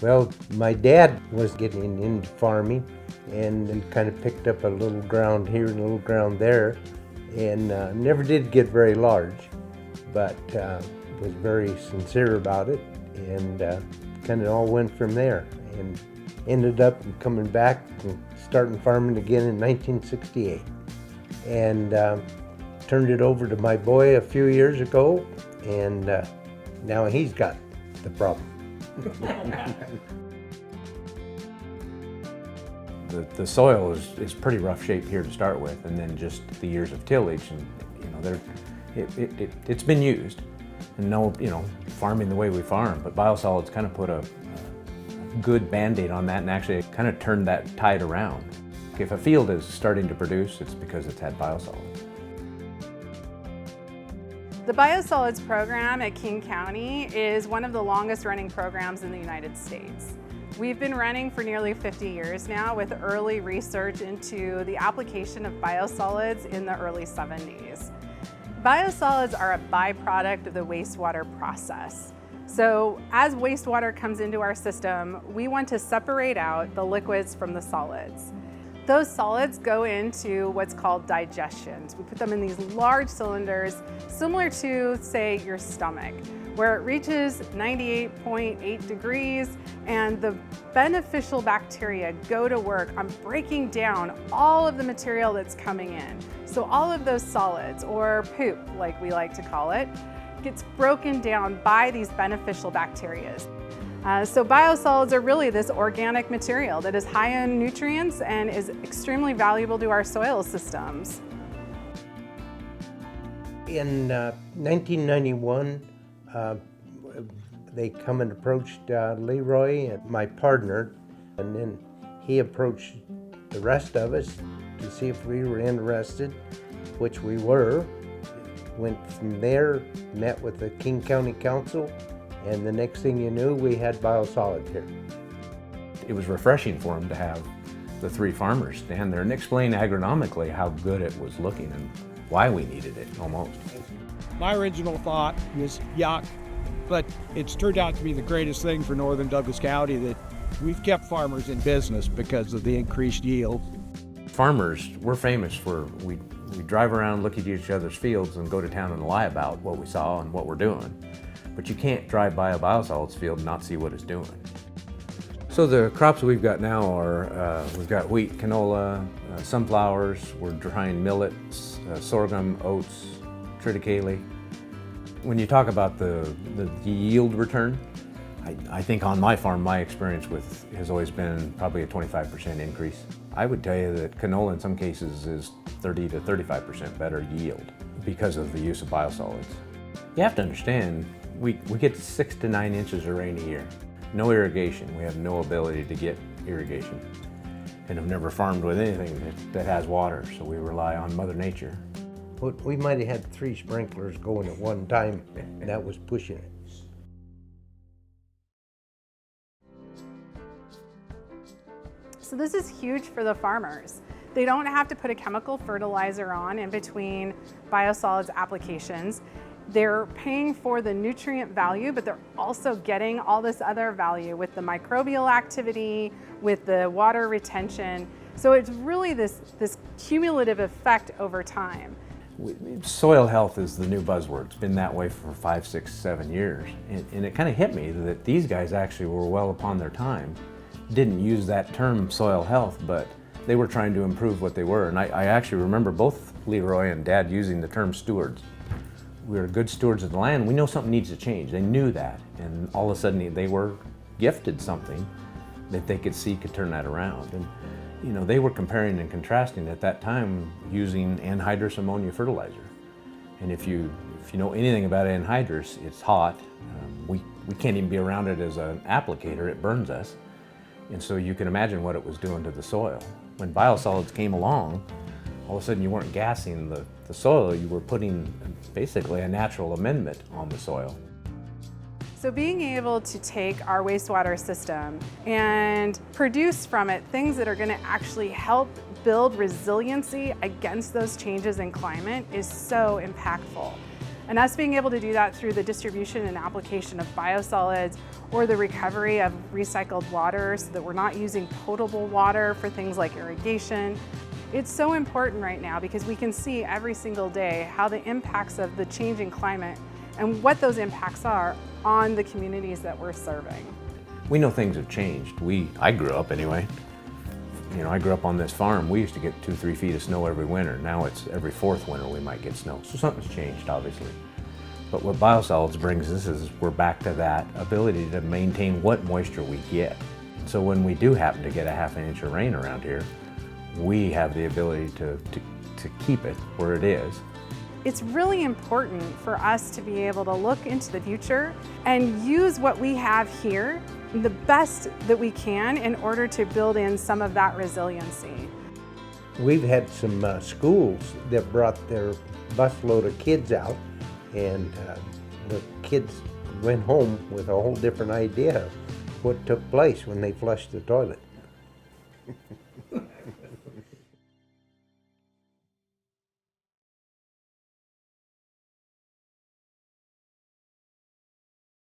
Well, my dad was getting into farming and kind of picked up a little ground here and a little ground there, and never did get very large, but was very sincere about it, and kind of all went from there, and ended up coming back and starting farming again in 1968, and turned it over to my boy a few years ago, and now he's got the problem. The soil is pretty rough shape here to start with, and then just the years of tillage, and it's been used, and farming the way we farm, but biosolids kind of put a good band-aid on that and actually kind of turned that tide around. If a field is starting to produce, it's because it's had biosolids. The biosolids program at King County is one of the longest running programs in the United States. We've been running for nearly 50 years now with early research into the application of biosolids in the early 70s. Biosolids are a byproduct of the wastewater process. So as wastewater comes into our system, we want to separate out the liquids from the solids. Those solids go into what's called digestions. We put them in these large cylinders, similar to, say, your stomach, where it reaches 98.8 degrees, and the beneficial bacteria go to work on breaking down all of the material that's coming in. So all of those solids, or poop, like we like to call it, gets broken down by these beneficial bacteria. So biosolids are really this organic material that is high in nutrients and is extremely valuable to our soil systems. In 1991, they come and approached Leroy, and my partner, and then he approached the rest of us to see if we were interested, which we were. Went from there, met with the King County Council, and the next thing you knew, we had biosolids here. It was refreshing for them to have the three farmers stand there and explain agronomically how good it was looking and why we needed it, almost. My original thought was yuck, but it's turned out to be the greatest thing for northern Douglas County, that we've kept farmers in business because of the increased yield. Farmers, we're famous for, we drive around, look at each other's fields and go to town and lie about what we saw and what we're doing. But you can't drive by a biosolids field and not see what it's doing. So the crops we've got now are, we've got wheat, canola, sunflowers, we're trying millets, sorghum, oats, triticale. When you talk about the yield return, I think on my farm, my experience has always been probably a 25% increase. I would tell you that canola in some cases is 30 to 35% better yield because of the use of biosolids. You have to understand, we get 6 to 9 inches of rain a year. No irrigation. We have no ability to get irrigation. And have never farmed with anything that has water, so we rely on Mother Nature. We might have had 3 sprinklers going at one time, and that was pushing it. So this is huge for the farmers. They don't have to put a chemical fertilizer on in between biosolids applications. They're paying for the nutrient value, but they're also getting all this other value with the microbial activity, with the water retention. So it's really this cumulative effect over time. Soil health is the new buzzword. It's been that way for 5, 6, 7 years. And it kind of hit me that these guys actually were well upon their time. Didn't use that term soil health, but they were trying to improve what they were. And I actually remember both Leroy and Dad using the term stewards. We were good stewards of the land. We know something needs to change. They knew that. And all of a sudden they were gifted something that they could see could turn that around. And they were comparing and contrasting at that time using anhydrous ammonia fertilizer. And if you know anything about anhydrous, it's hot. We can't even be around it as an applicator. It burns us. And so you can imagine what it was doing to the soil. When biosolids came along, all of a sudden you weren't gassing the soil, you were putting basically a natural amendment on the soil. So being able to take our wastewater system and produce from it things that are going to actually help build resiliency against those changes in climate is so impactful. And us being able to do that through the distribution and application of biosolids or the recovery of recycled water so that we're not using potable water for things like irrigation. It's so important right now because we can see every single day how the impacts of the changing climate and what those impacts are on the communities that we're serving. We know things have changed. I grew up anyway. You know, I grew up on this farm. We used to get 2-3 feet of snow every winter. Now it's every fourth winter we might get snow. So something's changed, obviously. But what biosolids brings us is we're back to that ability to maintain what moisture we get. So when we do happen to get a half an inch of rain around here, we have the ability to keep it where it is. It's really important for us to be able to look into the future and use what we have here the best that we can in order to build in some of that resiliency. We've had some schools that brought their busload of kids out, and the kids went home with a whole different idea of what took place when they flushed the toilet.